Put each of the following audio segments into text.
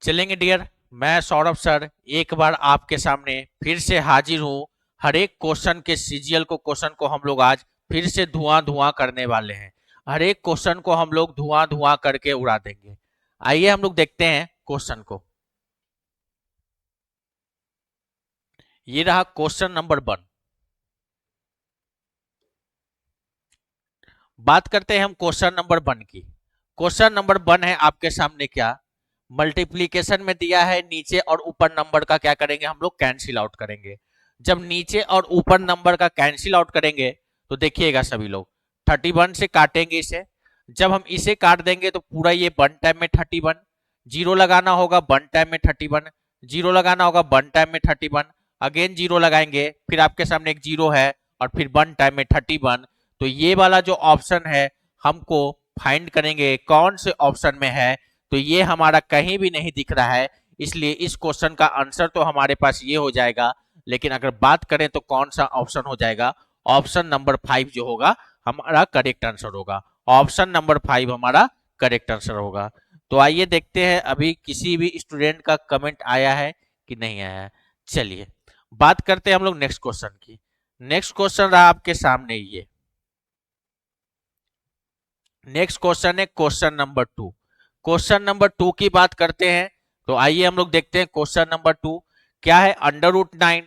चलेंगे डियर। मैं सौरभ सर एक बार आपके सामने फिर से हाजिर हूँ। हर एक क्वेश्चन के सीजीएल क्वेश्चन को हम लोग आज फिर से धुआं धुआं करने वाले हैं। हर एक क्वेश्चन को हम लोग धुआं धुआं करके उड़ा देंगे। आइए हम लोग देखते हैं क्वेश्चन को। ये रहा क्वेश्चन नंबर 1। बात करते हैं हम क्वेश्चन नंबर 1 की। क्वेश्चन नंबर 1 है आपके सामने क्या, मल्टीप्लीकेशन में दिया है, नीचे और ऊपर नंबर का क्या करेंगे हम लोग, कैंसिल आउट करेंगे। जब नीचे और ऊपर नंबर का कैंसिल आउट करेंगे तो देखिएगा सभी लोग 31 से काटेंगे इसे। जब हम इसे काट देंगे तो पूरा ये 1 टाइम में 31, जीरो लगाना होगा 1 टाइम में 31, जीरो लगाना होगा 1 टाइम में 31, अगेन जीरो लगाएंगे, फिर आपके सामने एक जीरो है और फिर 1 टाइम में 31। तो ये वाला जो ऑप्शन है हमको फाइंड करेंगे कौन से ऑप्शन में है। तो ये हमारा कहीं भी नहीं दिख रहा है, इसलिए इस क्वेश्चन का आंसर तो हमारे पास ये हो जाएगा। लेकिन अगर बात करें तो कौन सा ऑप्शन हो जाएगा, ऑप्शन नंबर 5 जो होगा हमारा करेक्ट आंसर होगा। ऑप्शन नंबर 5 हमारा करेक्ट आंसर होगा। तो आइए देखते हैं अभी किसी भी स्टूडेंट का कमेंट आया है कि नहीं आया है। चलिए बात करते हैं हम लोग नेक्स्ट क्वेश्चन की। नेक्स्ट क्वेश्चन रहा आपके सामने ये। नेक्स्ट क्वेश्चन है क्वेश्चन नंबर 2। क्वेश्चन नंबर 2 की बात करते हैं तो आइए हम लोग देखते हैं क्वेश्चन नंबर 2 क्या है। √9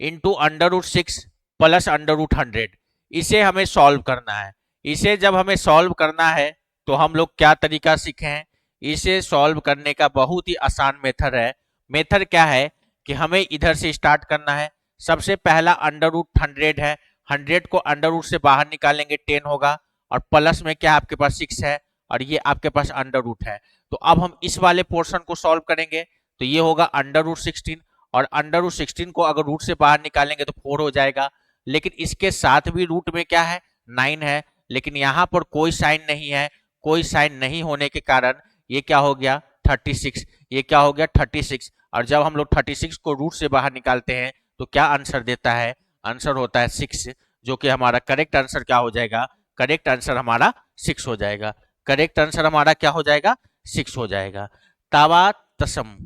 इंटू √6 प्लस √100, इसे हमें सॉल्व करना है। इसे जब हमें सॉल्व करना है तो हम लोग क्या तरीका सीखे हैं। इसे सॉल्व करने का बहुत ही आसान मेथड है। मेथड क्या है कि हमें इधर से स्टार्ट करना है। सबसे पहला √100 है, 100 को अंडर से बाहर निकालेंगे 10 होगा, और प्लस में क्या है आपके पास 6 है, और ये आपके पास √, है। तो अब हम इस वाले पोर्शन को सॉल्व करेंगे तो ये होगा √16, और √16 को अगर रूट से बाहर निकालेंगे तो 4 हो जाएगा। लेकिन इसके साथ भी रूट में क्या है 9 है, लेकिन यहाँ पर कोई साइन नहीं है। कोई साइन नहीं होने के कारण ये क्या हो गया 36, ये क्या हो गया 36। और जब हम लोग 36 को रूट से बाहर निकालते हैं तो क्या आंसर देता है, आंसर होता है 6, जो कि हमारा करेक्ट आंसर क्या हो जाएगा, करेक्ट आंसर हमारा 6 हो जाएगा। करेक्ट आंसर हमारा क्या हो जाएगा 6 हो जाएगा। तावा तसम।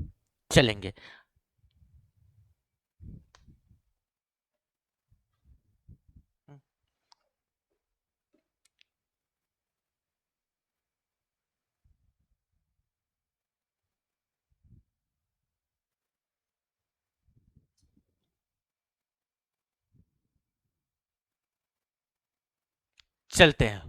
चलेंगे चलते हैं।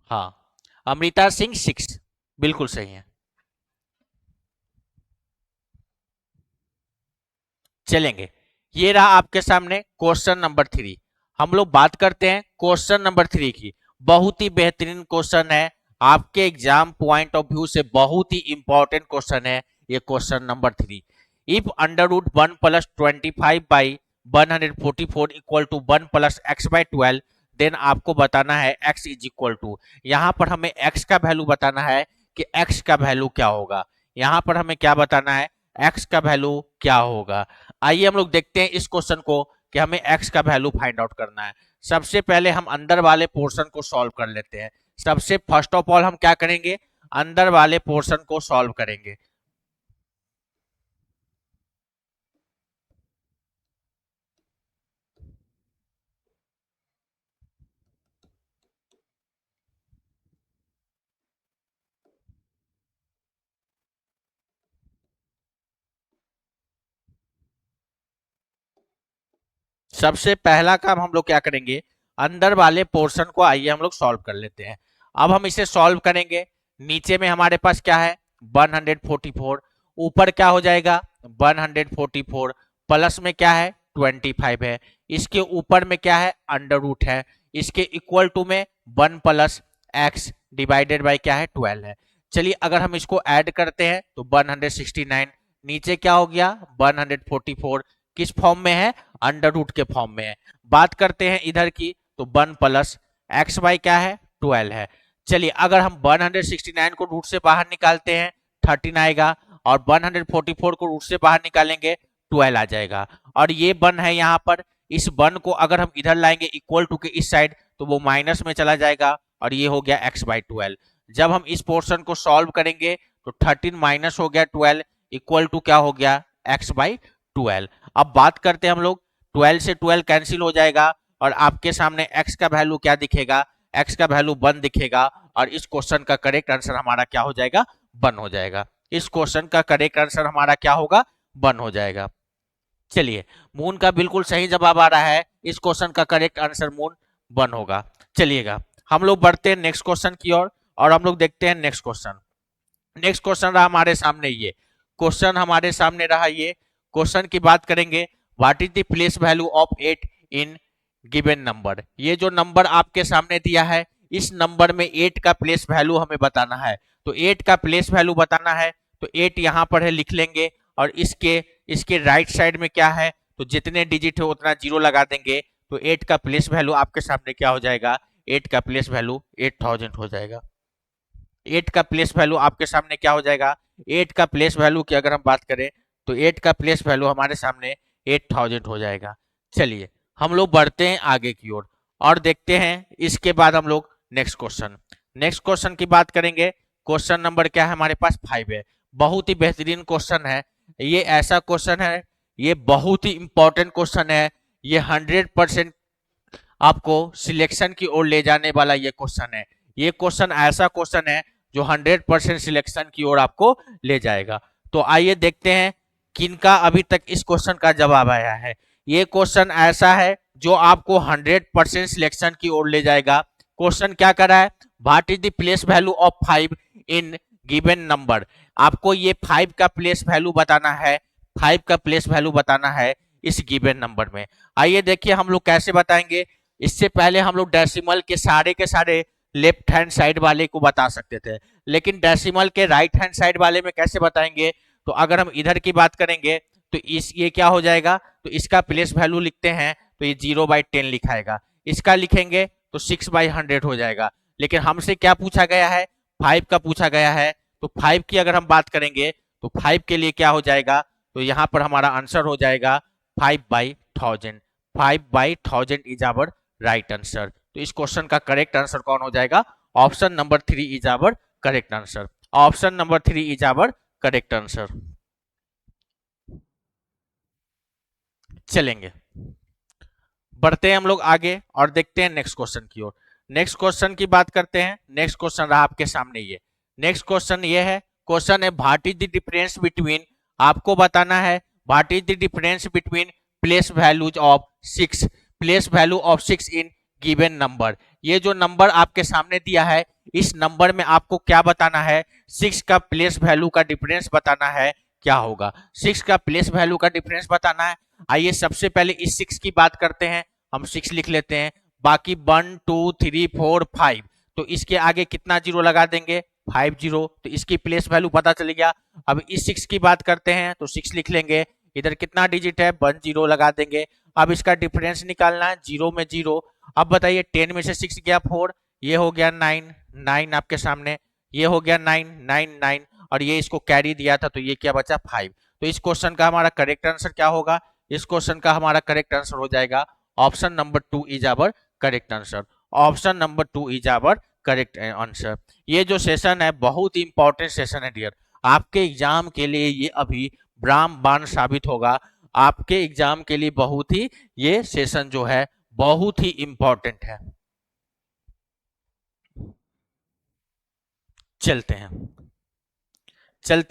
हाँ, अमृता सिंह 6 बिल्कुल सही है। चलेंगे, ये रहा आपके सामने क्वेश्चन नंबर 3। हम लोग बात करते हैं क्वेश्चन नंबर 3 की। बहुत ही बेहतरीन क्वेश्चन है, आपके एग्जाम पॉइंट ऑफ व्यू से बहुत ही इंपॉर्टेंट क्वेश्चन है ये question number 3। If √1 plus 25 by 144 equal to 1 plus x by 12, then आपको बताना है x इज इक्वल टू, यहाँ पर हमें x का वैल्यू बताना है कि x का वैल्यू क्या होगा। यहाँ पर हमें क्या बताना है, x का वैल्यू क्या होगा। आइए हम लोग देखते हैं इस क्वेश्चन को कि हमें x का वैल्यू फाइंड आउट करना है। सबसे पहले हम अंदर वाले पोर्शन को सॉल्व कर लेते हैं। सबसे फर्स्ट ऑफ ऑल हम क्या करेंगे, अंदर वाले पोर्शन को सॉल्व करेंगे। सबसे पहला काम हम लोग क्या करेंगे, अंदर वाले पोर्शन को आइए हम लोग सॉल्व कर लेते हैं। अब हम इसे सॉल्व करेंगे। नीचे में हमारे पास क्या है 144, ऊपर क्या हो जाएगा 144, प्लस में क्या है 25 है, इसके ऊपर में क्या है √ है, इसके इक्वल टू में 1 प्लस x डिवाइडेड बाई क्या है 12 है। चलिए अगर हम इसको ऐड करते हैं तो 169, नीचे क्या हो गया 144, किस फॉर्म में है √ के फॉर्म में है। बात करते हैं इधर की तो 1 प्लस x बाई क्या है 12 है। चलिए अगर हम 169 को रूट से बाहर निकालते हैं 13 आएगा, और 144 को रूट से बाहर निकालेंगे 12 आ जाएगा। और ये 1 है यहाँ पर, इस 1 को अगर हम इधर लाएंगे इक्वल टू के इस साइड तो वो माइनस में चला जाएगा और ये हो गया x/12। जब हम इस पोर्शन को सॉल्व करेंगे तो 13 माइनस हो गया 12 इक्वल टू क्या हो गया x/12। अब बात करते हैं हम लोग, 12 से 12 कैंसिल हो जाएगा और आपके सामने x का वैल्यू क्या दिखेगा, x का वैल्यू 1 दिखेगा और इस क्वेश्चन का करेक्ट आंसर हमारा क्या हो जाएगा, 1 हो जाएगा। इस क्वेश्चन का करेक्ट आंसर हमारा क्या होगा, 1 हो जाएगा। चलिए, मून का बिल्कुल सही जवाब आ रहा है, इस क्वेश्चन का करेक्ट आंसर मून 1 होगा। चलिएगा हम लोग बढ़ते हैं नेक्स्ट क्वेश्चन की ओर और हम लोग देखते हैं नेक्स्ट क्वेश्चन। नेक्स्ट क्वेश्चन रहा हमारे सामने, ये क्वेश्चन हमारे सामने रहा। ये क्वेश्चन की बात करेंगे, what is the place value of 8 in given number. ये जो नंबर आपके सामने दिया है, इस नंबर में 8 का प्लेस वैल्यू हमें बताना है। तो 8 का प्लेस वैल्यू बताना है तो 8 यहाँ पर है, लिख लेंगे और इसके राइट साइड में क्या है, तो जितने डिजिट है उतना 0 लगा देंगे। तो 8 का प्लेस वैल्यू आपके सामने क्या हो जाएगा, 8 का प्लेस वैल्यू 8000 हो जाएगा। 8 का प्लेस वैल्यू आपके सामने क्या हो जाएगा, 8 का प्लेस वैल्यू की अगर हम बात करें तो 8 का प्लेस वैल्यू हमारे सामने 8000 हो जाएगा। चलिए हम लोग बढ़ते हैं आगे की ओर और देखते हैं इसके बाद हम लोग नेक्स्ट क्वेश्चन की बात करेंगे। क्वेश्चन नंबर क्या है हमारे पास, 5 है। बहुत ही बेहतरीन क्वेश्चन है ये, ऐसा क्वेश्चन है, ये बहुत ही इंपॉर्टेंट क्वेश्चन है, ये 100% आपको सिलेक्शन की ओर ले जाने वाला ये क्वेश्चन है। ये क्वेश्चन ऐसा क्वेश्चन है जो 100% सिलेक्शन की ओर आपको ले जाएगा। तो आइए देखते हैं किनका अभी तक इस क्वेश्चन का जवाब आया है। ये क्वेश्चन ऐसा है जो आपको 100% सिलेक्शन की ओर ले जाएगा। क्वेश्चन क्या कर रहा है, what is the place value of 5 in given number. आपको ये 5 का प्लेस वैल्यू बताना है, 5 का प्लेस वैल्यू बताना है इस गिवन नंबर में। आइए देखिए हम लोग कैसे बताएंगे। इससे पहले हम लोग डेसिमल के सारे लेफ्ट हैंड साइड वाले को बता सकते थे, लेकिन डेसिमल के राइट हैंड साइड वाले में कैसे बताएंगे, तो अगर हम इधर की बात करेंगे तो ये क्या हो जाएगा, तो इसका प्लेस वैल्यू लिखते हैं तो ये 0/10 लिखाएगा। इसका लिखेंगे तो 6/100 हो जाएगा। लेकिन हमसे क्या पूछा गया है, 5 का पूछा गया है। तो 5 की अगर हम बात करेंगे तो 5 के लिए क्या हो जाएगा, तो यहाँ पर हमारा आंसर हो जाएगा 5/1000। 5/1000 इज आवर राइट आंसर। तो इस क्वेश्चन का करेक्ट आंसर कौन हो जाएगा, option number 3 is our correct answer. Option number 3 is our correct answer. चलेंगे बढ़ते हैं हम लोग आगे और देखते हैं नेक्स्ट क्वेश्चन की ओर। नेक्स्ट क्वेश्चन की बात करते हैं। नेक्स्ट क्वेश्चन रहा आपके सामने ये। नेक्स्ट क्वेश्चन ये है, क्वेश्चन है what is the difference between, आपको बताना है what is the difference between place values of 6, place value of 6 in given number. ये जो नंबर आपके सामने दिया है, इस नंबर में आपको क्या बताना है, 6 का प्लेस वैल्यू का डिफरेंस बताना है, क्या होगा 6 का प्लेस वैल्यू का डिफरेंस बताना है। आइए सबसे पहले इस 6 की बात करते हैं, हम 6 लिख लेते हैं, बाकी 1 2 3 4 5, तो इसके आगे कितना 0 लगा देंगे, 50, तो इसकी प्लेस वैल्यू पता चल गया। अब इस 6 की बात करते हैं तो 6 लिख लेंगे, इधर कितना डिजिट है 1 0 लगा देंगे। अब इसका डिफरेंस निकालना है, 0 में 0। अब बताइए 10 में से 6 गया 4, ये हो गया 9, 9 आपके सामने, ये हो गया 9 9 9 और ये इसको कैरी दिया था तो ये क्या बचा 5। तो इस क्वेश्चन का हमारा करेक्ट आंसर क्या होगा, इस क्वेश्चन का हमारा करेक्ट आंसर हो जाएगा option number 2 is our correct answer. Option number 2 is our correct answer. ये जो सेशन है बहुत ही इंपॉर्टेंट सेशन है डियर, आपके एग्जाम के लिए ये अभी रामबाण साबित होगा। आपके एग्जाम के लिए बहुत ही ये सेशन जो है बहुत ही इंपॉर्टेंट है। चलते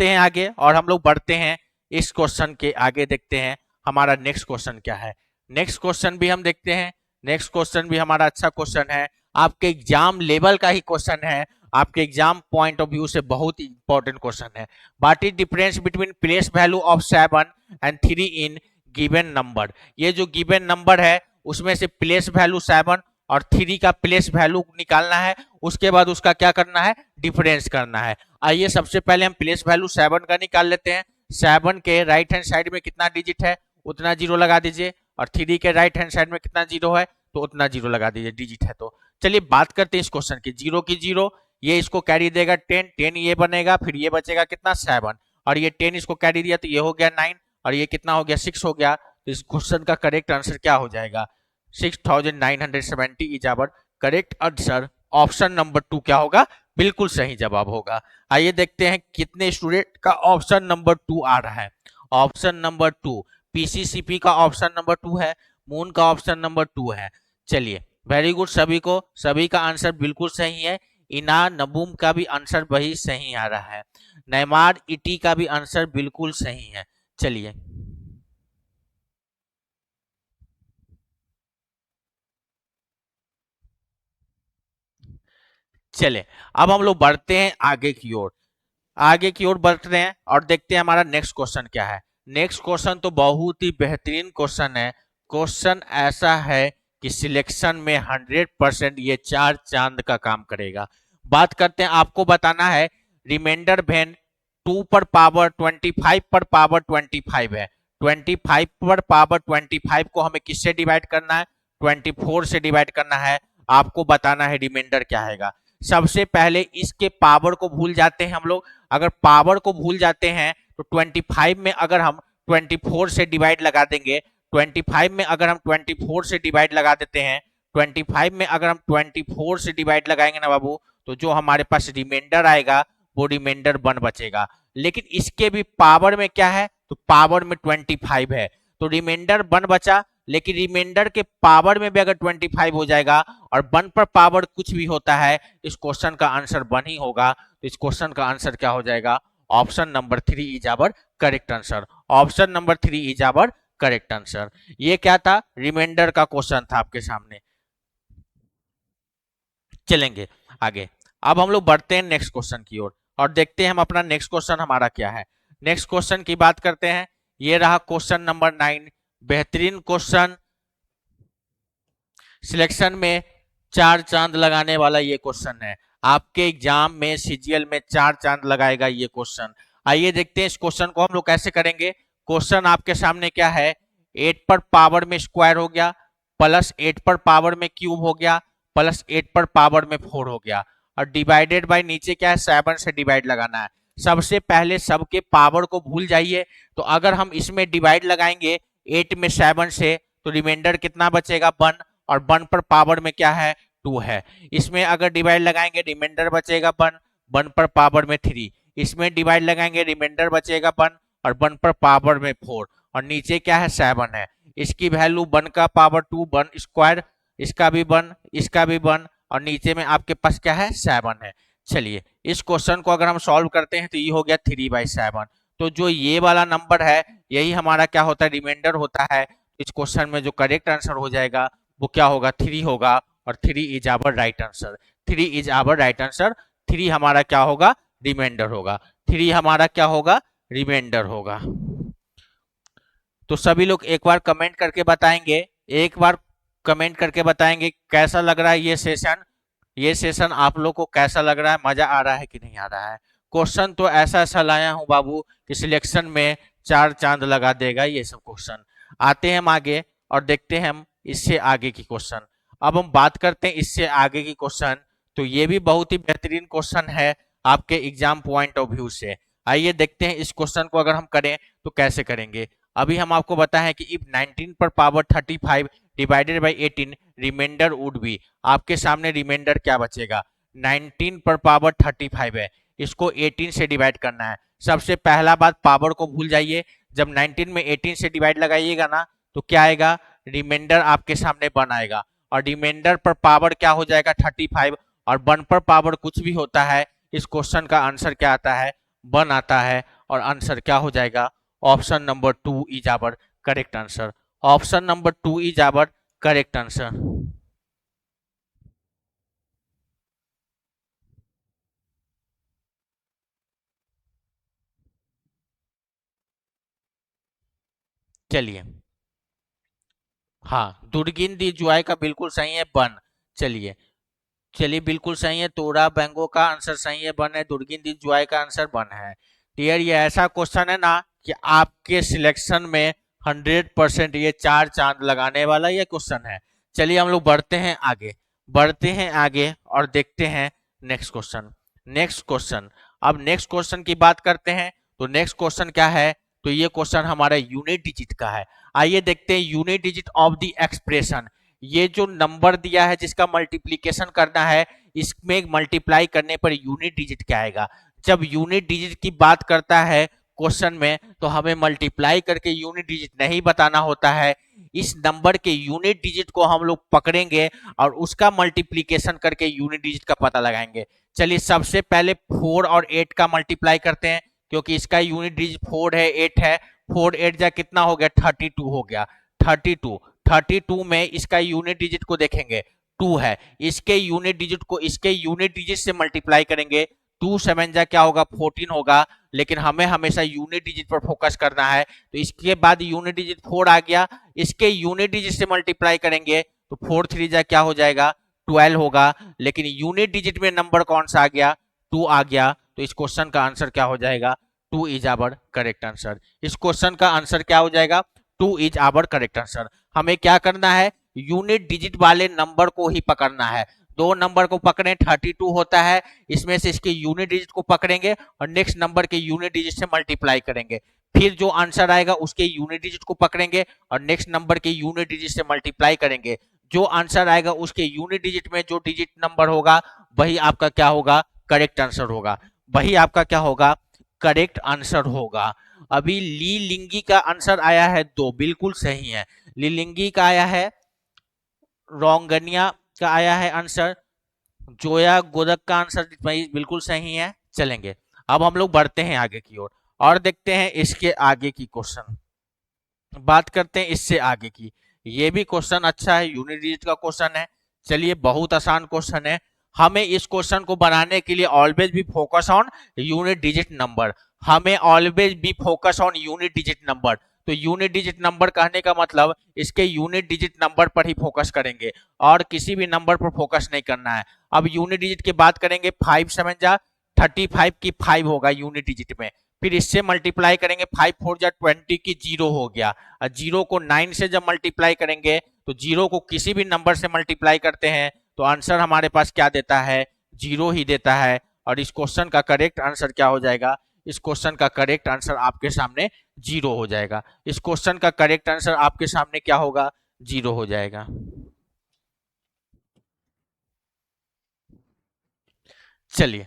हैं आगे और हम लोग बढ़ते हैं इस क्वेश्चन के आगे, देखते हैं हमारा नेक्स्ट क्वेश्चन क्या है। नेक्स्ट क्वेश्चन भी हम देखते हैं, नेक्स्ट क्वेश्चन भी हमारा अच्छा क्वेश्चन है, आपके एग्जाम लेवल का ही क्वेश्चन है, आपके एग्जाम पॉइंट ऑफ व्यू से बहुत इंपॉर्टेंट क्वेश्चन है। What is difference between place value of 7 and 3 in given number. ये जो गिवन नंबर है उसमें से प्लेस वैल्यू 7 और 3 का प्लेस वैल्यू निकालना है, उसके बाद उसका क्या करना है, डिफरेंस करना है। आइए सबसे पहले हम प्लेस वैल्यू 7 का निकाल लेते हैं। 7 के राइट हैंड साइड में कितना डिजिट है उतना 0 लगा दीजिए और 3 के राइट हैंड साइड में कितना 0 है तो उतना 0 लगा दीजिए, डिजिट है तो। चलिए बात करते हैं इस क्वेश्चन की। 0 की 0, ये इसको कैरी देगा 10, 10 ये बनेगा, फिर ये बचेगा कितना 7 और ये 10 इसको कैरी दिया तो ये हो गया 9 और ये कितना हो गया 6 हो गया, तो इस क्वेश्चन का करेक्ट आंसर क्या हो जाएगा 6970 is our correct answer. Option number 2 क्या होगा, बिल्कुल सही जवाब होगा। आइए देखते हैं कितने स्टूडेंट का ऑप्शन नंबर 2 आ रहा है। ऑप्शन नंबर 2 पीसीसीपी का ऑप्शन नंबर 2 है, मून का ऑप्शन नंबर 2 है। चलिए वेरी गुड सभी को, सभी का आंसर बिल्कुल सही है। इना नबूम का भी आंसर वही सही आ रहा है। नैमार इटी का भी आंसर बिल्कुल सही है। चलिए चले अब हम लोग बढ़ते हैं आगे की ओर, आगे की ओर बढ़ रहे हैं और देखते हैं हमारा नेक्स्ट क्वेश्चन क्या है। नेक्स्ट क्वेश्चन तो बहुत ही बेहतरीन क्वेश्चन है। क्वेश्चन ऐसा है कि सिलेक्शन में 100% ये चार चांद का काम करेगा। बात करते हैं, आपको बताना है रिमाइंडर वेन 2 पर पावर 25 पर पावर 25 है। 25 पर पावर 25 को हमें किससे डिवाइड करना है, 24 से डिवाइड करना है। आपको बताना है रिमाइंडर क्या है। सबसे पहले इसके पावर को भूल जाते हैं हम लोग। अगर पावर को भूल जाते हैं तो 25 में अगर हम 24 से डिवाइड लगा देंगे, 25 में अगर हम 24 से डिवाइड लगा देते हैं, 25 में अगर हम 24 से डिवाइड लगाएंगे ना बाबू, तो जो हमारे पास रिमाइंडर आएगा वो रिमाइंडर 1 बचेगा। लेकिन इसके भी पावर में क्या है, तो पावर में 25 है, तो रिमाइंडर 1 बचा। लेकिन रिमाइंडर के पावर में भी अगर 25 हो जाएगा और 1 पर पावर कुछ भी होता है, इस क्वेश्चन का आंसर 1 ही होगा। तो इस क्वेश्चन का आंसर क्या हो जाएगा, option number 3 is our correct answer. Option number 3 is our correct answer. ये क्या था, रिमाइंडर का क्वेश्चन था आपके सामने। चलेंगे आगे, अब हम लोग बढ़ते हैं नेक्स्ट क्वेश्चन की ओर और देखते हैं हम अपना नेक्स्ट क्वेश्चन हमारा क्या है। नेक्स्ट क्वेश्चन की बात करते हैं, ये रहा क्वेश्चन नंबर 9। बेहतरीन क्वेश्चन, सिलेक्शन में चार चांद लगाने वाला ये क्वेश्चन है। आपके एग्जाम में सीजीएल में चार चांद लगाएगा ये क्वेश्चन। आइए देखते हैं इस क्वेश्चन को हम लोग कैसे करेंगे। क्वेश्चन आपके सामने क्या है, 8 पर पावर में स्क्वायर हो गया, प्लस 8 पर पावर में क्यूब हो गया, प्लस 8 पर पावर में 4 हो गया, और डिवाइडेड बाय नीचे क्या है 7 से डिवाइड लगाना है। सबसे पहले सबके पावर को भूल जाइए। तो अगर हम इसमें डिवाइड लगाएंगे 8 में 7 से, तो रिमाइंडर कितना बचेगा 1, और 1 पर पावर में क्या है 2 है। इसमें अगर डिवाइड लगाएंगे रिमाइंडर बचेगा 1, 1 पर पावर में 3। इसमें डिवाइड लगाएंगे रिमाइंडर बचेगा 1 और 1 पर पावर में 4, और नीचे क्या है 7 है। इसकी वैल्यू 1 का पावर 2, 1 स्क्वायर, इसका भी 1, इसका भी 1, और नीचे में आपके पास क्या है 7 है। चलिए इस क्वेश्चन को अगर हम सॉल्व करते हैं तो ये हो गया 3/7। तो जो ये वाला नंबर है यही हमारा क्या होता है, रिमाइंडर होता है। इस क्वेश्चन में जो करेक्ट आंसर हो जाएगा वो क्या होगा, 3 होगा, और 3 is our right answer. 3 is our right answer. 3 हमारा क्या होगा, रिमाइंडर होगा। 3 हमारा क्या होगा, रिमाइंडर होगा। तो सभी लोग एक बार कमेंट करके बताएंगे, एक बार कमेंट करके बताएंगे कैसा लग रहा है ये सेशन। ये सेशन आप लोग को कैसा लग रहा है, मजा आ रहा है कि नहीं आ रहा है। क्वेश्चन तो ऐसा ऐसा लाया हूं बाबू कि सिलेक्शन में चार चांद लगा देगा ये सब क्वेश्चन। आते हैं हम आगे और देखते हैं हम इससे आगे की क्वेश्चन। अब हम बात करते हैं इससे आगे की क्वेश्चन, तो ये भी बहुत ही बेहतरीन क्वेश्चन है आपके एग्जाम पॉइंट ऑफ व्यू से। आइए देखते हैं इस क्वेश्चन को अगर हम करें तो कैसे करेंगे। अभी हम आपको बताएं कि इफ 19 पर power 35 divided by 18 remainder would be. आपके सामने रिमाइंडर क्या बचेगा, 19 पर पावर 35 है, इसको 18 से डिवाइड करना है। सबसे पहला बात, पावर को भूल जाइए। जब 19 में 18 से डिवाइड लगाइएगा ना तो क्या आएगा, रिमाइंडर आपके सामने 1 आएगा, और रिमाइंडर पर पावर क्या हो जाएगा 35, और 1 पर पावर कुछ भी होता है। इस क्वेश्चन का आंसर क्या आता है, 1 आता है, और आंसर क्या हो जाएगा, option number 2 is our correct answer. Option number 2 is our correct answer. चलिए हाँ, दुर्गिन दी जुआई का बिल्कुल सही है 1। चलिए चलिए बिल्कुल सही है, तोरा बैंगो का आंसर सही है 1 है, दुर्गिन दी जुआई का आंसर 1 है। डियर ये ऐसा क्वेश्चन है ना कि आपके सिलेक्शन में 100% ये चार चांद लगाने वाला ये क्वेश्चन है। चलिए हम लोग बढ़ते हैं आगे, बढ़ते हैं आगे और देखते हैं नेक्स्ट क्वेश्चन। नेक्स्ट क्वेश्चन, अब नेक्स्ट क्वेश्चन की बात करते हैं। तो नेक्स्ट क्वेश्चन क्या है, तो ये क्वेश्चन हमारा यूनिट डिजिट का है। आइए देखते हैं unit digit of the expression. ये जो नंबर दिया है जिसका मल्टीप्लीकेशन करना है, इसमें मल्टीप्लाई करने पर यूनिट डिजिट क्या आएगा। जब यूनिट डिजिट की बात करता है क्वेश्चन में, तो हमें मल्टीप्लाई करके यूनिट डिजिट नहीं बताना होता है। इस नंबर के यूनिट डिजिट को हम लोग पकड़ेंगे और उसका मल्टीप्लीकेशन करके यूनिट डिजिट का पता लगाएंगे। चलिए सबसे पहले 4 और 8 का मल्टीप्लाई करते हैं, क्योंकि इसका यूनिट डिजिट 4 है 8 है। 4 8 जा कितना हो गया, 32 हो गया। 32 में इसका यूनिट डिजिट को देखेंगे, 2 है। इसके यूनिट डिजिट को इसके यूनिट डिजिट से मल्टीप्लाई करेंगे, 2 7 जा क्या होगा, 14 होगा। लेकिन हमें हमेशा यूनिट डिजिट पर फोकस करना है, तो इसके बाद यूनिट डिजिट 4 आ गया, इसके यूनिट डिजिट से मल्टीप्लाई करेंगे तो 4 3 जा क्या हो जाएगा, 12 होगा। लेकिन यूनिट डिजिट में नंबर कौन सा आ गया, 2 आ गया। तो इस क्वेश्चन का आंसर क्या हो जाएगा, 2 इज आवर करेक्ट आंसर। इस क्वेश्चन का आंसर क्या हो जाएगा, 2 इज आवर करेक्ट आंसर। हमें क्या करना है, यूनिट डिजिट वाले नंबर को ही पकड़ना है। दो नंबर को पकड़े, 32 होता है, इसमें से इसके यूनिट डिजिट को पकड़ेंगे और नेक्स्ट नंबर के यूनिट डिजिट से मल्टीप्लाई करेंगे। फिर जो आंसर आएगा उसके यूनिट डिजिट को पकड़ेंगे और नेक्स्ट नंबर के यूनिट डिजिट से मल्टीप्लाई करेंगे। जो आंसर आएगा उसके यूनिट डिजिट में जो डिजिट नंबर होगा वही आपका क्या होगा, करेक्ट आंसर होगा। वही आपका क्या होगा, करेक्ट आंसर होगा। अभी लीलिंगी का आंसर आया है 2, बिल्कुल सही है। लीलिंगी का आया है, रोंगनिया का आया है आंसर, जोया गोदक का आंसर बिल्कुल सही है। चलेंगे अब हम लोग बढ़ते हैं आगे की ओर और देखते हैं इसके आगे की क्वेश्चन। बात करते हैं इससे आगे की। ये भी क्वेश्चन अच्छा है, यूनिट डिजिट का क्वेश्चन है। चलिए बहुत आसान क्वेश्चन है। हमें इस क्वेश्चन को बनाने के लिए ऑलवेज भी focus on unit digit number. हमें ऑलवेज भी focus on unit digit number. तो यूनिट डिजिट नंबर कहने का मतलब इसके यूनिट डिजिट नंबर पर ही फोकस करेंगे और किसी भी नंबर पर फोकस नहीं करना है। अब यूनिट डिजिट की बात करेंगे, 5 7 जा 35 की 5 होगा यूनिट डिजिट में। फिर इससे मल्टीप्लाई करेंगे, 5 4 जा 20 की 0 हो गया। और 0 को 9 से जब मल्टीप्लाई करेंगे तो 0 को किसी भी नंबर से मल्टीप्लाई करते हैं तो आंसर हमारे पास क्या देता है, 0 ही देता है। और इस क्वेश्चन का करेक्ट आंसर क्या हो जाएगा, इस क्वेश्चन का करेक्ट आंसर आपके सामने 0 हो जाएगा। इस क्वेश्चन का करेक्ट आंसर आपके सामने क्या होगा, 0 हो जाएगा। चलिए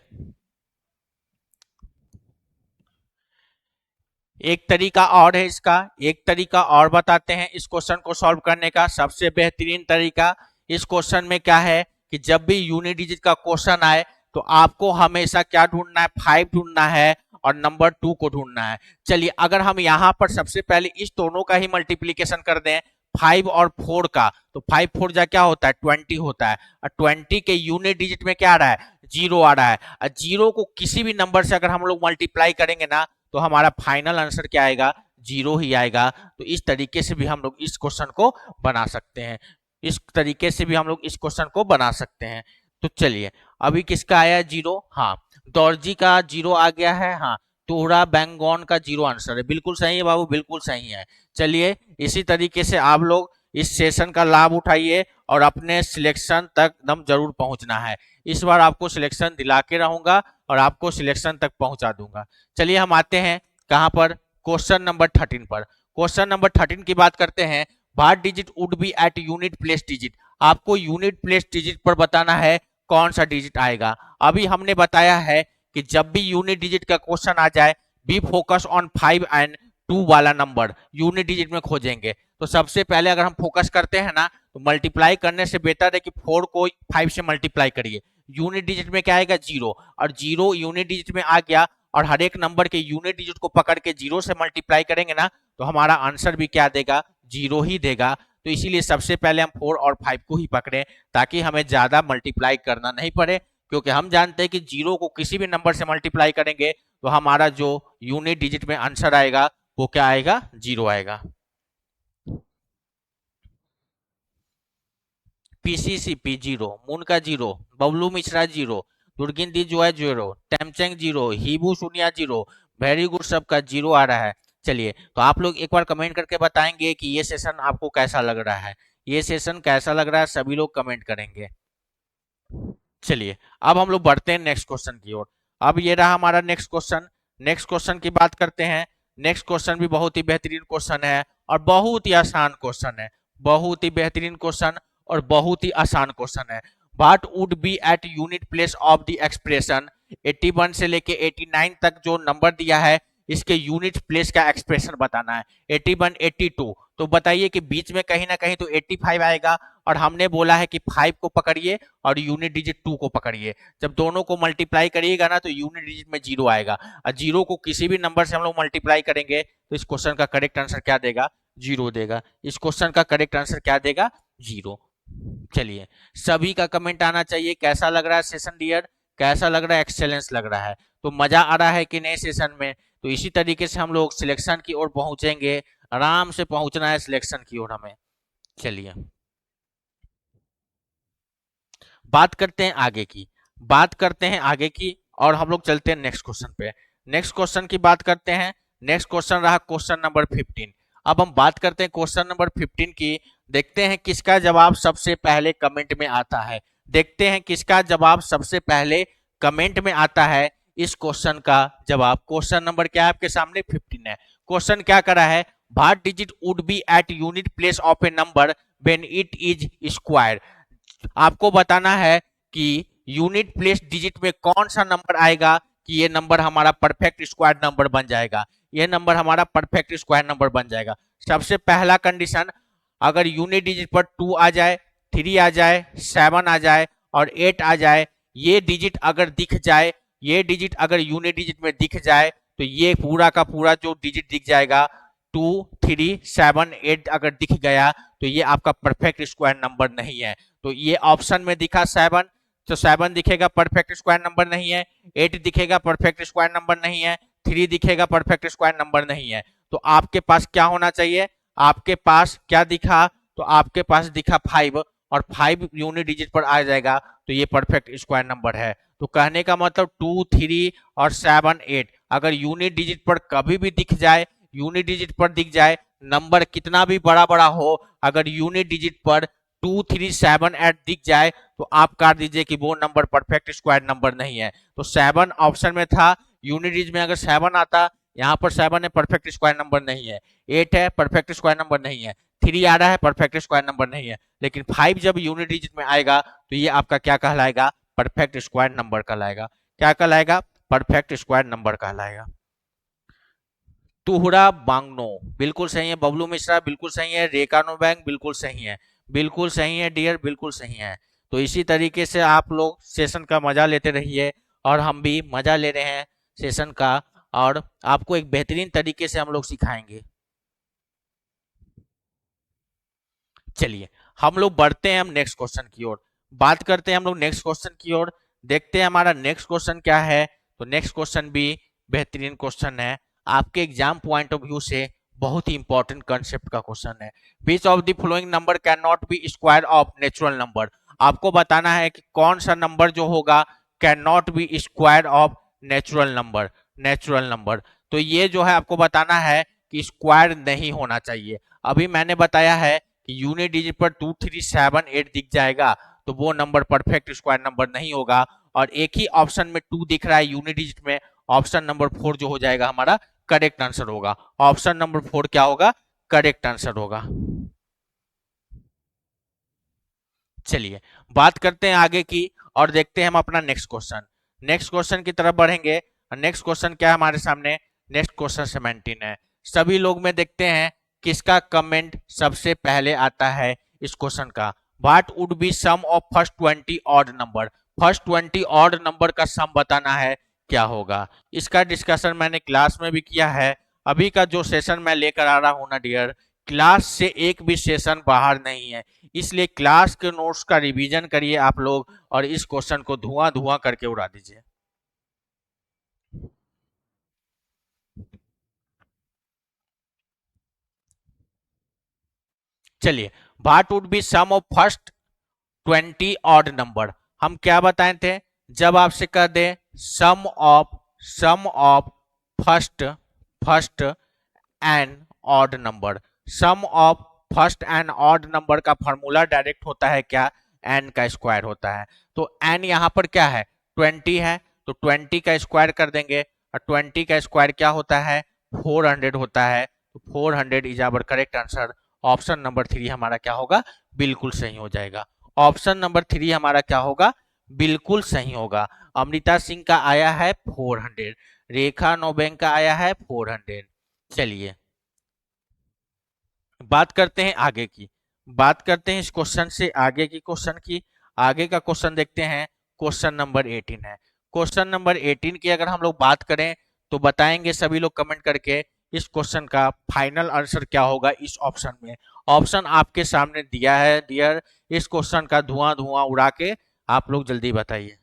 एक तरीका और है इसका, एक तरीका और बताते हैं इस क्वेश्चन को सॉल्व करने का। सबसे बेहतरीन तरीका इस क्वेश्चन में क्या है कि जब भी यूनिट डिजिट का क्वेश्चन आए तो आपको हमेशा क्या ढूंढना है, 5 ढूंढना है और नंबर 2 को ढूंढना है। चलिए अगर हम यहाँ पर सबसे पहले इस दोनों का ही मल्टीप्लीकेशन कर दें, 5 और 4 का, तो 5 4 जा क्या होता है, 20 होता है। और 20 के यूनिट डिजिट में क्या आ रहा है, 0 आ रहा है। और 0 को किसी भी नंबर से अगर हम लोग मल्टीप्लाई करेंगे ना तो हमारा फाइनल आंसर क्या आएगा, 0 ही आएगा। तो इस तरीके से भी हम लोग इस क्वेश्चन को बना सकते हैं, इस तरीके से भी हम लोग इस क्वेश्चन को बना सकते हैं। तो चलिए अभी किसका आया है, 0, हाँ दौरजी का 0 आ गया है। हाँ तोहरा बैंगॉन का 0 आंसर है, बिल्कुल सही है बाबू, बिल्कुल सही है। चलिए इसी तरीके से आप लोग इस सेशन का लाभ उठाइए और अपने सिलेक्शन तक दम जरूर पहुंचना है। इस बार आपको सिलेक्शन दिला के रहूंगा और आपको सिलेक्शन तक पहुंचा दूंगा। चलिए हम आते हैं कहां पर, क्वेश्चन नंबर 13 पर। क्वेश्चन नंबर 13 की बात करते हैं। What digit would be at unit place digit. आपको यूनिट प्लेस डिजिट पर बताना है कौन सा डिजिट आएगा। अभी हमने बताया है कि जब भी यूनिट डिजिट का क्वेश्चन आ जाए, बी फोकस ऑन 5 एंड 2 वाला नंबर यूनिट डिजिट में खोजेंगे। तो सबसे पहले अगर हम फोकस करते हैं ना तो मल्टीप्लाई करने से बेहतर है कि 4 को 5 से मल्टीप्लाई करिए। यूनिट डिजिट में क्या आएगा, 0, और 0 यूनिट डिजिट में आ गया और हर एक नंबर के यूनिट डिजिट को पकड़ के 0 से मल्टीप्लाई करेंगे ना तो हमारा आंसर भी क्या देगा, 0 ही देगा। तो इसीलिए सबसे पहले हम 4 और 5 को ही पकड़े ताकि हमें ज्यादा मल्टीप्लाई करना नहीं पड़े, क्योंकि हम जानते हैं कि 0 को किसी भी नंबर से मल्टीप्लाई करेंगे तो हमारा जो यूनिट डिजिट में आंसर आएगा वो क्या आएगा, 0 आएगा। पीसीसीपी 0, मुनका 0, बबलू मिश्रा 0, दुर्गिंदी जो है 0, टैमचेंग 0, हिबू सुनिया 0, वेरी गुड, सबका 0 आ रहा है। चलिए तो आप लोग एक बार कमेंट करके बताएंगे कि ये सेशन आपको कैसा लग रहा है, ये सेशन कैसा लग रहा है, सभी लोग कमेंट करेंगे। चलिए अब हम लोग बढ़ते हैं नेक्स्ट क्वेश्चन की ओर। अब ये रहा हमारा नेक्स्ट क्वेश्चन। नेक्स्ट क्वेश्चन की बात करते हैं। नेक्स्ट क्वेश्चन भी बहुत ही बेहतरीन क्वेश्चन है और बहुत ही आसान क्वेश्चन है, बहुत ही बेहतरीन क्वेश्चन और बहुत ही आसान क्वेश्चन है। What would be at unit place of the expression 81 से लेके 89 तक जो नंबर दिया है इसके यूनिट प्लेस का एक्सप्रेशन बताना है। 81 82 तो बताइए कि बीच में कहीं ना कहीं तो 85 आएगा और हमने बोला है कि 5 को पकड़िए और यूनिट डिजिट 2 को पकड़िए। जब दोनों को मल्टीप्लाई करिएगा ना तो यूनिट डिजिट में 0 आएगा और 0 को किसी भी नंबर से हम लोग मल्टीप्लाई करेंगे तो इस क्वेश्चन का करेक्ट आंसर क्या देगा? 0 देगा। इस क्वेश्चन का करेक्ट आंसर क्या देगा? 0। चलिए, सभी का कमेंट आना चाहिए कैसा लग रहा है सेशन डियर, कैसा लग रहा है, एक्सेलेंस लग रहा है, तो मजा आ रहा है कि नहीं सेशन में। तो इसी तरीके से हम लोग सिलेक्शन की ओर पहुंचेंगे, आराम से पहुंचना है सिलेक्शन की ओर हमें। चलिए बात करते हैं आगे की, बात करते हैं आगे की और हम लोग चलते हैं नेक्स्ट क्वेश्चन पे। नेक्स्ट क्वेश्चन की बात करते हैं। नेक्स्ट क्वेश्चन रहा क्वेश्चन नंबर 15। अब हम बात करते हैं क्वेश्चन नंबर 15 की। देखते हैं किसका जवाब सबसे पहले कमेंट में आता है, देखते हैं किसका जवाब सबसे पहले कमेंट में आता है। इस क्वेश्चन का जवाब, क्वेश्चन नंबर क्या है आपके सामने? 15 है। क्वेश्चन क्या करा है? What digit would be at unit place of a number when it is square. आपको बताना है कि यूनिट प्लेस डिजिट में कौन सा नंबर आएगा कि ये नंबर हमारा परफेक्ट स्क्वायर नंबर बन जाएगा, ये नंबर हमारा परफेक्ट स्क्वायर नंबर बन जाएगा। सबसे पहला कंडीशन, अगर यूनिट डिजिट पर 2 आ जाए, 3 आ जाए, 7 आ जाए और 8 आ जाए, ये डिजिट अगर दिख जाए, ये डिजिट अगर यूनिट डिजिट में दिख जाए तो ये पूरा का पूरा जो डिजिट दिख जाएगा 2 3 7 8 अगर दिख गया तो ये आपका परफेक्ट स्क्वायर नंबर नहीं है। तो ये ऑप्शन में दिखा 7, तो 7 दिखेगा परफेक्ट स्क्वायर नंबर नहीं है, 8 दिखेगा परफेक्ट स्क्वायर नंबर नहीं है, 3 दिखेगा परफेक्ट स्क्वायर नंबर नहीं है। तो आपके पास क्या होना चाहिए? आपके पास क्या दिखा? तो आपके पास दिखा 5 और 5 यूनिट डिजिट पर आ जाएगा तो ये परफेक्ट स्क्वायर नंबर है। तो कहने का मतलब 2 3 और 7 8 अगर यूनिट डिजिट पर कभी भी दिख जाए, यूनिट डिजिट पर दिख जाए, नंबर कितना भी बड़ा बड़ा हो, अगर यूनिट डिजिट पर 2 3 7 8 दिख जाए तो आप काट दीजिए कि वो नंबर परफेक्ट स्क्वायर नंबर नहीं है। तो 7 ऑप्शन में था, यूनिट डिजिट में अगर 7 आता, यहाँ पर 7 है परफेक्ट स्क्वायर नंबर नहीं है, 8 है परफेक्ट स्क्वायर नंबर नहीं है, 3 आ रहा है परफेक्ट स्क्वायर नंबर नहीं है, लेकिन 5 जब यूनिट डिजिट में आएगा तो ये आपका क्या कहलाएगा? परफेक्ट स्क्वायर नंबर कहलाएगा। क्या कहलाएगा? परफेक्ट स्क्वायर नंबर कहलाएगा। तुहरा बांगनो बिल्कुल सही है, बबलू मिश्रा बिल्कुल सही है, रेखा नो बैंक बिल्कुल सही है, बिल्कुल सही है डियर, बिल्कुल सही है। तो इसी तरीके से आप लोग सेशन का मजा लेते रहिए और हम भी मजा ले रहे हैं सेशन का और आपको एक बेहतरीन तरीके से हम लोग सिखाएंगे। चलिए हम लोग बढ़ते हैं हम नेक्स्ट क्वेश्चन की ओर, बात करते हैं हम लोग नेक्स्ट क्वेश्चन की ओर, देखते हैं हमारा नेक्स्ट क्वेश्चन क्या है। तो नेक्स्ट क्वेश्चन भी बेहतरीन क्वेश्चन है, आपके एग्जाम पॉइंट ऑफ व्यू से बहुत ही इंपॉर्टेंट कंसेप्ट का क्वेश्चन है। Which of the following number can not be square of natural number. आपको बताना है कि कौन सा नंबर जो होगा can not be square of natural number, natural number. तो ये जो है आपको बताना है कि स्क्वायर नहीं होना चाहिए। अभी मैंने बताया है कि यूनिट डिजिट पर 2 3 7 8 दिख जाएगा तो वो नंबर परफेक्ट स्क्वायर नंबर नहीं होगा और एक ही ऑप्शन में 2 दिख रहा है यूनिट डिजिट में, ऑप्शन नंबर 4 जो हो जाएगा हमारा करेक्ट आंसर होगा। ऑप्शन नंबर 4 क्या होगा? करेक्ट आंसर होगा। चलिए बात करते हैं आगे की और देखते हैं हम अपना नेक्स्ट क्वेश्चन, नेक्स्ट क्वेश्चन की तरफ बढ़ेंगे। नेक्स्ट क्वेश्चन क्या है हमारे सामने? नेक्स्ट क्वेश्चन 17 है। सभी लोग में देखते हैं किसका कमेंट सबसे पहले आता है इस क्वेश्चन का। What would be sum of first 20 odd number. First 20 odd number का सम बताना है क्या होगा। इसका डिस्कशन मैंने क्लास में भी किया है। अभी का जो सेशन मैं लेकर आ रहा हूं ना डियर, क्लास से एक भी सेशन बाहर नहीं है, इसलिए क्लास के नोट्स का रिवीजन करिए आप लोग और इस क्वेश्चन को धुआं धुआं करके उड़ा दीजिए। चलिए, what would be sum of first 20 odd number. हम क्या बताए थे? जब आपसे कह दे sum of first first and odd number, sum of first and odd number का फॉर्मूला डायरेक्ट होता है क्या? एन का स्क्वायर होता है। तो एन यहाँ पर क्या है? 20 है, तो 20 का स्क्वायर कर देंगे और 20 का स्क्वायर क्या होता है? 400 होता है, तो 400 is our correct answer. Option number 3 हमारा क्या होगा, बिल्कुल सही हो जाएगा। ऑप्शन नंबर 3 हमारा क्या होगा, बिल्कुल सही होगा। अमृता सिंह का आया है 400, रेखा नोबेंग का आया है 400। चलिए बात करते हैं आगे की, बात करते हैं इस क्वेश्चन से आगे की क्वेश्चन की। आगे का क्वेश्चन देखते हैं, क्वेश्चन नंबर 18 है। क्वेश्चन नंबर 18 की अगर हम लोग बात करें तो बताएंगे सभी लोग कमेंट करके इस क्वेश्चन का फाइनल आंसर क्या होगा इस ऑप्शन में। ऑप्शन आपके सामने दिया है डियर, इस क्वेश्चन का धुआं धुआं उड़ा के आप लोग जल्दी बताइए।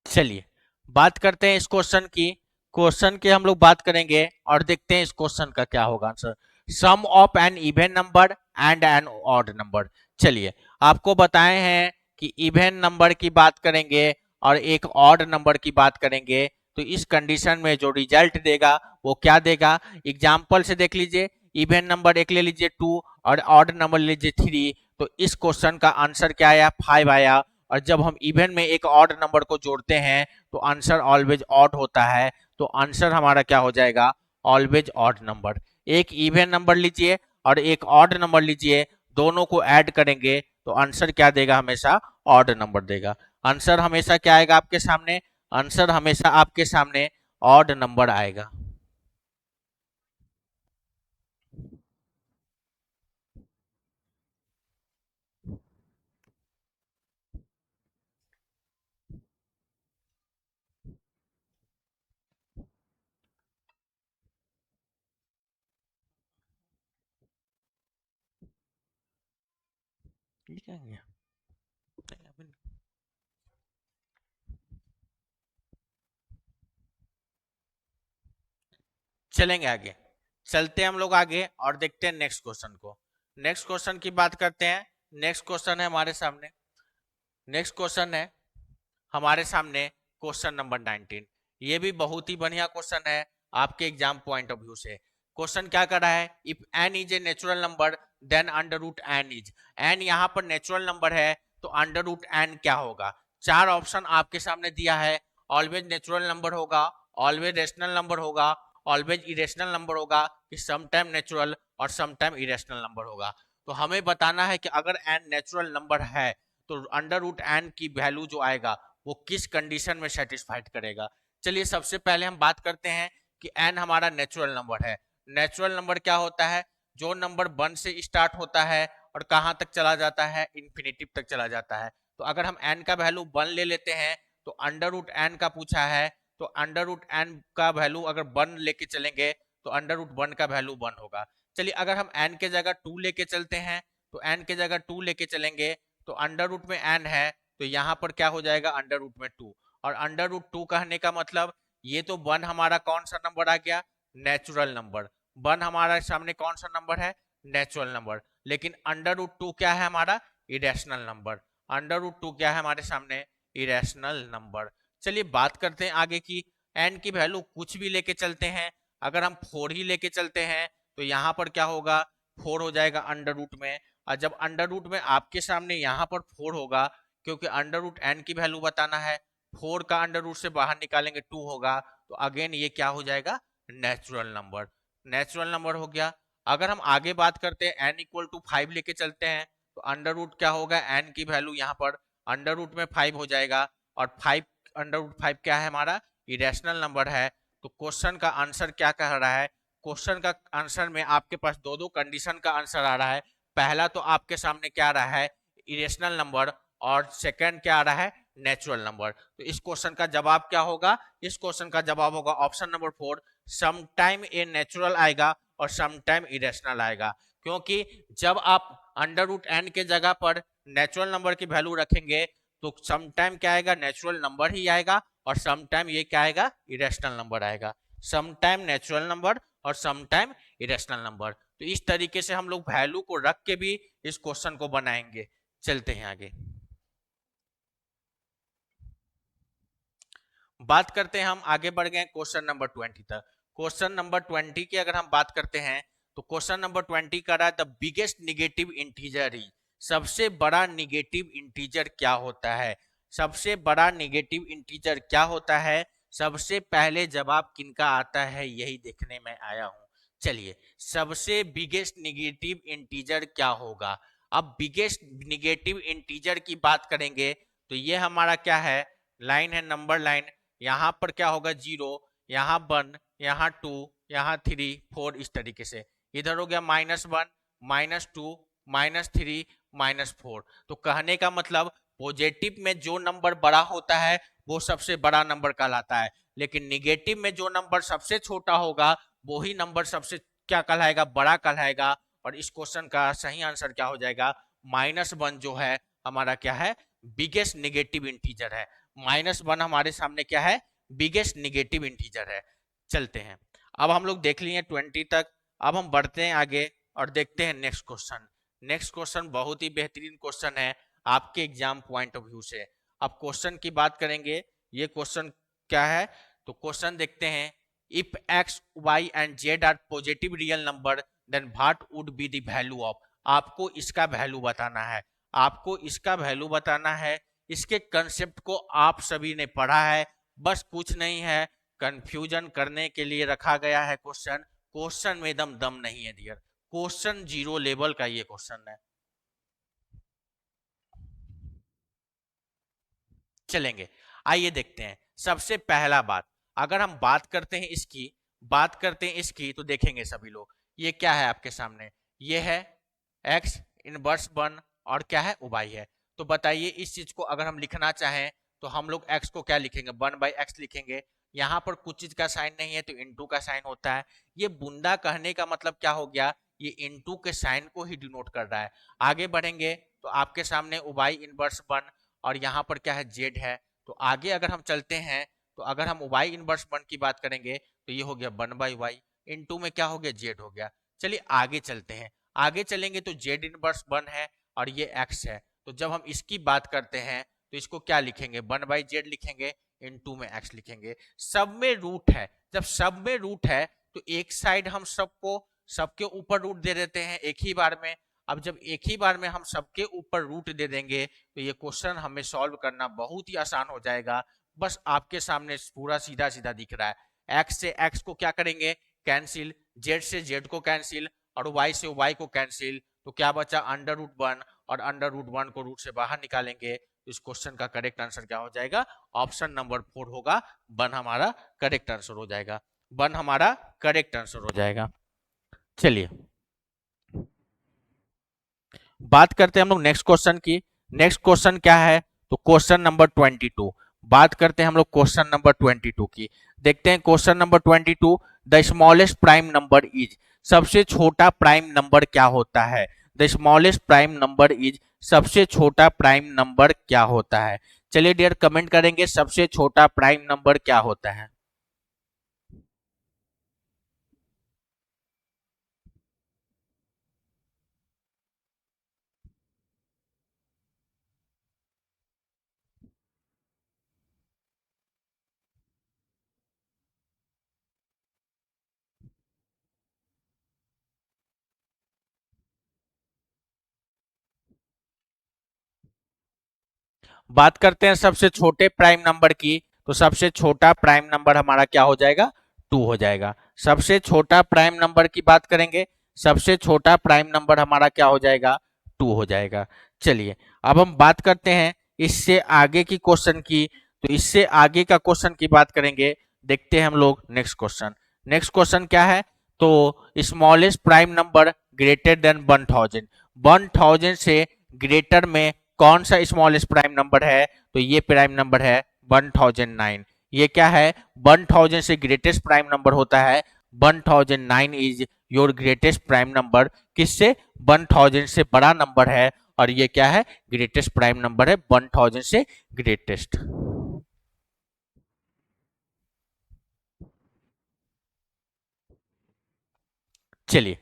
चलिए बात करते हैं इस क्वेश्चन की। क्वेश्चन के हम लोग बात करेंगे और देखते हैं इस क्वेश्चन का क्या होगा answer. Sum of an even number and an odd number. चलिए आपको बताए हैं कि इवन नंबर की बात करेंगे और एक ऑड नंबर की बात करेंगे, तो इस कंडीशन में जो रिजल्ट देगा वो क्या देगा। एग्जाम्पल से देख लीजिए, इवन नंबर एक ले लीजिए 2 और ऑड नंबर ले लीजिए 3, तो इस क्वेश्चन का आंसर क्या आया, 5 आया। और जब हम इवन में एक ऑड नंबर को जोड़ते हैं तो आंसर ऑलवेज ऑड होता है, तो आंसर हमारा क्या हो जाएगा, ऑलवेज ऑड नंबर। एक इवन नंबर लीजिए और एक ऑड नंबर लीजिए, दोनों को ऐड करेंगे तो आंसर क्या देगा, हमेशा ऑड नंबर देगा। आंसर हमेशा क्या आएगा आपके सामने, आंसर हमेशा आपके सामने ऑड नंबर आएगा। ठीक है, चलेंगे आगे, चलते हैं हम लोग आगे और देखते हैं नेक्स्ट क्वेश्चन को। नेक्स्ट क्वेश्चन की बात करते हैं। नेक्स्ट क्वेश्चन है हमारे सामने, नेक्स्ट क्वेश्चन है हमारे सामने क्वेश्चन नंबर 19। ये भी बहुत ही बढ़िया क्वेश्चन है आपके एग्जाम पॉइंट ऑफ व्यू से। क्वेश्चन क्या कर रहा है, if n is a natural number then under root n is. N यहाँ पर नेचुरल नंबर है तो अंडर रूट एन क्या होगा। चार ऑप्शन आपके सामने दिया है, ऑलवेज नेचुरल नंबर होगा, ऑलवेज रेशनल नंबर होगा, ऑलवेज इरेशनल नंबर होगा, कि सम टाइम नेचुरल और सम टाइम इरेशनल नंबर होगा। तो हमें बताना है कि अगर एन नेचुरल नंबर है तो अंडर रूट एन की वैल्यू जो आएगा वो किस कंडीशन में सेटिस्फाइड करेगा। चलिए सबसे पहले हम बात करते हैं कि एन हमारा नेचुरल नंबर है। नेचुरल नंबर क्या होता है, जो नंबर 1 से स्टार्ट होता है और कहां तक चला जाता है, इंफिनिटिव तक चला जाता है। तो अगर हम एन का वैल्यू 1 ले लेते हैं, तो अंडर रूट एन का पूछा है, तो अंडर रूट एन का वैल्यू अगर 1 लेके चलेंगे तो अंडर रूट 1 का वैल्यू 1 होगा। चलिए अगर हम एन के जगह 2 लेके चलते हैं, तो एन के जगह 2 लेके चलेंगे तो अंडर रूट में एन है तो यहाँ पर क्या हो जाएगा, अंडर रूट में 2। और अंडर रूट 2 कहने का मतलब ये तो 1 हमारा कौन सा नंबर आ गया, नेचुरल नंबर। 1 हमारा सामने कौन सा नंबर है, नेचुरल नंबर। लेकिन अंडर रूट 2 क्या है हमारा, इरेशनल नंबर। अंडर रूट 2 क्या है हमारे सामने, इरेशनल नंबर। चलिए बात करते हैं आगे की। एन की वैल्यू कुछ भी लेके चलते हैं, अगर हम 4 ही लेके चलते हैं तो यहाँ पर क्या होगा, 4 हो जाएगा अंडर रूट में। और जब अंडर रूट में आपके सामने यहाँ पर 4 होगा, क्योंकि अंडर रूट एन की वैल्यू बताना है, 4 का अंडर रूट से बाहर निकालेंगे 2 होगा, तो अगेन ये क्या हो जाएगा, नेचुरल नंबर। नेचुरल नंबर हो गया। अगर हम आगे बात करते हैं एन इक्वल टू 5 लेके चलते हैं, तो अंडर रूट क्या होगा, एन की वैल्यू यहाँ पर अंडर रूट में 5 हो जाएगा। और 5 अंडर रूट 5 क्या है हमारा, इरेशनल नंबर है। तो क्वेश्चन का आंसर क्या कह रहा है, क्वेश्चन का आंसर में आपके पास दो दो कंडीशन का आंसर आ रहा है। पहला तो आपके सामने क्या आ रहा है, इरेशनल नंबर, और सेकंड क्या आ रहा है, नेचुरल नंबर। तो इस क्वेश्चन का जवाब क्या होगा, इस क्वेश्चन का जवाब होगा option number 4, some time a natural आएगा और सम टाइम इरेशनल आएगा। क्योंकि जब आप अंडर रूट एन के जगह पर नेचुरल नंबर की वैल्यू रखेंगे तो सम टाइम क्या आएगा, नेचुरल नंबर ही आएगा, और सम टाइम ये क्या आएगा, इरेशनल नंबर आएगा। सम टाइम नेचुरल नंबर और सम टाइम इरेशनल नंबर। तो इस तरीके से हम लोग वैल्यू को रख के भी इस क्वेश्चन को बनाएंगे। चलते हैं आगे, बात करते हैं, हम आगे बढ़ गए क्वेश्चन नंबर 20 तक। क्वेश्चन नंबर 20 की अगर हम बात करते हैं तो क्वेश्चन नंबर 20 कर रहा है the biggest negative integer is, सबसे बड़ा निगेटिव इंटीजर क्या होता है। सबसे बड़ा निगेटिव इंटीजर क्या होता है, सबसे पहले जवाब किनका आता है यही देखने में आया हूं। चलिए, सबसे बिगेस्ट निगेटिव इंटीजर क्या होगा। अब बिगेस्ट निगेटिव इंटीजर की बात करेंगे तो ये हमारा क्या है, लाइन है, नंबर लाइन। यहाँ पर क्या होगा, 0, यहाँ 1, यहाँ 2, यहाँ 3, 4, इस तरीके से। इधर हो गया -1, -2, -3, -4। तो कहने का मतलब पॉजिटिव में जो नंबर बड़ा होता है वो सबसे बड़ा नंबर कहलाता है, लेकिन निगेटिव में जो नंबर सबसे छोटा होगा वही नंबर सबसे क्या कहलाएगा, बड़ा कहलाएगा। और इस क्वेश्चन का सही आंसर क्या हो जाएगा, -1 जो है हमारा क्या है, बिगेस्ट निगेटिव इंटीजर है। -1 हमारे सामने क्या है, बिगेस्ट निगेटिव इंटीजर है। चलते हैं, अब हम लोग देख लिए 20 तक। अब हम बढ़ते हैं आगे और देखते हैं नेक्स्ट क्वेश्चन। नेक्स्ट क्वेश्चन बहुत ही बेहतरीन क्वेश्चन है आपके एग्जाम पॉइंट ऑफ व्यू से। अब क्वेश्चन की बात करेंगे, ये क्वेश्चन क्या है, तो क्वेश्चन देखते हैं, if x, y and z are positive real number then what would be the value of. आपको इसका वैल्यू बताना है, आपको इसका वैल्यू बताना है। इसके कंसेप्ट को आप सभी ने पढ़ा है, बस कुछ नहीं है, कंफ्यूजन करने के लिए रखा गया है क्वेश्चन। क्वेश्चन में एकदम दम नहीं है डियर, क्वेश्चन 0 लेवल का ये क्वेश्चन है। चलेंगे, आइए देखते हैं। सबसे पहला बात, अगर हम बात करते हैं इसकी, बात करते हैं इसकी, तो देखेंगे सभी लोग, ये क्या है आपके सामने, ये है x इनवर्स 1 और क्या है, y है। तो बताइए इस चीज को अगर हम लिखना चाहें तो हम लोग x को क्या लिखेंगे, 1/x लिखेंगे। यहाँ पर कुछ चीज का साइन नहीं है तो इनटू का साइन होता है। ये बुंदा कहने का मतलब क्या हो गया, ये इनटू के साइन को ही डिनोट कर रहा है। आगे बढ़ेंगे तो आपके सामने y इनवर्स 1 और यहाँ पर क्या है, z है। तो आगे अगर हम चलते हैं तो अगर हम y इनवर्स 1 की बात करेंगे तो ये हो गया 1/y, इनटू में क्या हो गया, z हो गया। चलिए आगे चलते हैं, आगे चलेंगे तो z इनवर्स 1 है और ये x है। तो जब हम इसकी बात करते हैं तो इसको क्या लिखेंगे, 1/z लिखेंगे, इनटू में x लिखेंगे। सब में रूट है, जब सब में रूट है तो एक साइड हम सबको सबके ऊपर रूट दे देते हैं एक ही बार में। अब जब एक ही बार में हम सबके ऊपर रूट दे देंगे तो ये क्वेश्चन हमें सॉल्व करना बहुत ही आसान हो जाएगा। बस आपके सामने पूरा सीधा सीधा दिख रहा है, x से x को क्या करेंगे, कैंसिल, z से z को कैंसिल और y से y को कैंसिल। तो क्या बचा, √1 और √1 को रूट से बाहर निकालेंगे। तो इस क्वेश्चन का करेक्ट आंसर क्या हो जाएगा, ऑप्शन नंबर 4 होगा, 1 हमारा करेक्ट आंसर हो जाएगा, 1 हमारा करेक्ट आंसर हो जाएगा। चलिए बात करते हैं हम लोग नेक्स्ट क्वेश्चन की। नेक्स्ट क्वेश्चन क्या है, तो क्वेश्चन नंबर 22। बात करते हैं हम लोग क्वेश्चन नंबर 22 की। देखते हैं question number 22, the smallest prime number is, सबसे छोटा प्राइम नंबर क्या होता है। The smallest prime number is, सबसे छोटा प्राइम नंबर क्या होता है। चलिए डियर कमेंट करेंगे सबसे छोटा प्राइम नंबर क्या होता है। बात करते हैं सबसे छोटे प्राइम नंबर की, तो सबसे छोटा प्राइम नंबर हमारा क्या हो जाएगा, 2 हो जाएगा। सबसे छोटा प्राइम नंबर की बात करेंगे, सबसे छोटा प्राइम नंबर हमारा क्या हो जाएगा, 2 हो जाएगा। चलिए अब हम बात करते हैं इससे आगे की क्वेश्चन की। तो इससे आगे का क्वेश्चन की बात करेंगे, देखते हैं हम लोग नेक्स्ट क्वेश्चन। नेक्स्ट क्वेश्चन क्या है, तो smallest prime number greater than 1000, 1000 से ग्रेटर में कौन सा स्मॉलेस्ट प्राइम नंबर है, तो ये प्राइम नंबर है 1009। ये क्या है, 1000 से ग्रेटेस्ट प्राइम नंबर होता है, 1009 is your greatest prime number. किससे, 1000 से बड़ा नंबर है और ये क्या है, ग्रेटेस्ट प्राइम नंबर है, 1000 से ग्रेटेस्ट। चलिए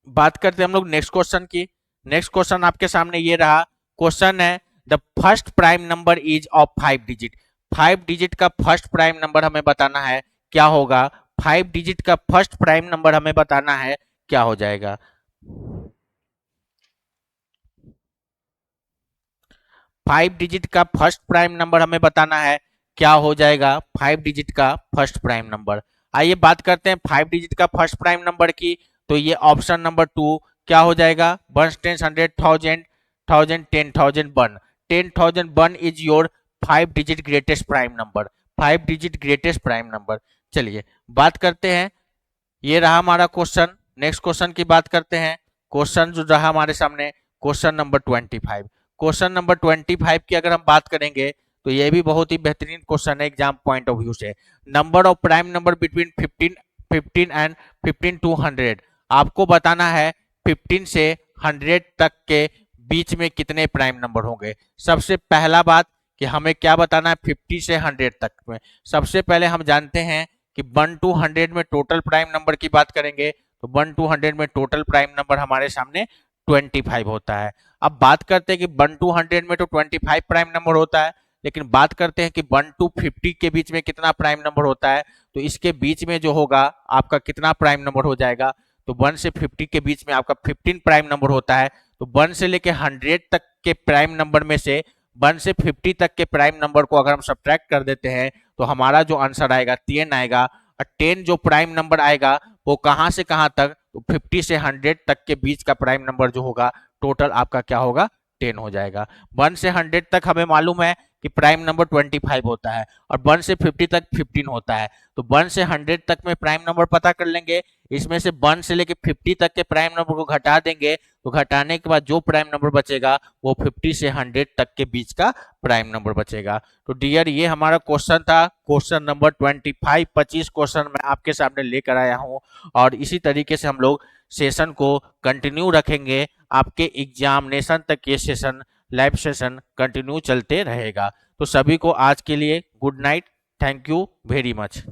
बात करते हैं हम लोग नेक्स्ट क्वेश्चन की। नेक्स्ट क्वेश्चन आपके सामने ये रहा। क्वेश्चन है the first prime number is of 5 digit. 5 digit का फर्स्ट प्राइम नंबर हमें बताना है, क्या होगा? 5 डिजिट का फर्स्ट प्राइम नंबर हमें बताना है, क्या हो जाएगा? 5 डिजिट का फर्स्ट प्राइम नंबर हमें बताना है, क्या हो जाएगा 5 डिजिट का फर्स्ट प्राइम नंबर? आइए बात करते हैं 5 डिजिट का फर्स्ट प्राइम नंबर की। तो ये ऑप्शन नंबर 2 क्या हो जाएगा? 1 10 100 1000 1000 10,000 1। 10,000 1 is your 5 digit greatest prime number. 5 digit greatest prime number. चलिए बात करते हैं, ये रहा हमारा क्वेश्चन। नेक्स्ट क्वेश्चन की बात करते हैं। क्वेश्चन जो रहा हमारे सामने, क्वेश्चन नंबर 25। क्वेश्चन नंबर 25 की अगर हम बात करेंगे तो ये भी बहुत ही बेहतरीन क्वेश्चन है एग्जाम पॉइंट ऑफ व्यू से। Number of prime number between 15 and 15 to 100। आपको बताना है 15 से 100 तक के बीच में कितने प्राइम नंबर होंगे। सबसे पहला बात कि हमें क्या बताना है 50 से 100 तक में। सबसे पहले हम जानते हैं कि 1 टू 100 में टोटल प्राइम नंबर की बात करेंगे तो 1 टू 100 में टोटल प्राइम नंबर हमारे सामने 25 होता है। अब बात करते हैं कि 1 टू 100 में तो 25 प्राइम नंबर होता है, लेकिन बात करते हैं कि 1 टू 50 के बीच में कितना प्राइम नंबर होता है। तो इसके बीच में जो होगा आपका कितना प्राइम नंबर हो जाएगा? तो 1 से 50 के बीच में आपका 15 प्राइम नंबर होता है। तो 1 से लेके 100 तक के प्राइम नंबर में से 1 से 50 तक के प्राइम नंबर को अगर हम सब्ट्रैक्ट कर देते हैं तो हमारा जो आंसर आएगा 10 आएगा। और 10 जो प्राइम नंबर आएगा वो कहां से कहां तक? तो 50 से 100 तक के बीच का प्राइम नंबर जो होगा टोटल आपका क्या होगा? 10 हो जाएगा। 1 से 100 तक हमें मालूम है कि प्राइम नंबर 25 होता है और 1 से 50 तक 15 होता है। तो 1 से 100 तक में प्राइम नंबर पता कर लेंगे। इसमें से 1 से लेके 50 तक के प्राइम नंबर को घटा देंगे, तो घटाने के बाद जो प्राइम नंबर बचेगा वो 50 से 100 तक के बीच का प्राइम नंबर बचेगा। तो डियर ये हमारा क्वेश्चन था, क्वेश्चन नंबर 25। 25 क्वेश्चन मैं आपके सामने लेकर आया हूं और इसी तरीके से हम लोग सेशन को कंटिन्यू रखेंगे। आपके एग्जामिनेशन तक ये सेशन, लाइव सेशन कंटिन्यू चलते रहेगा। तो सभी को आज के लिए good night. Thank you very much.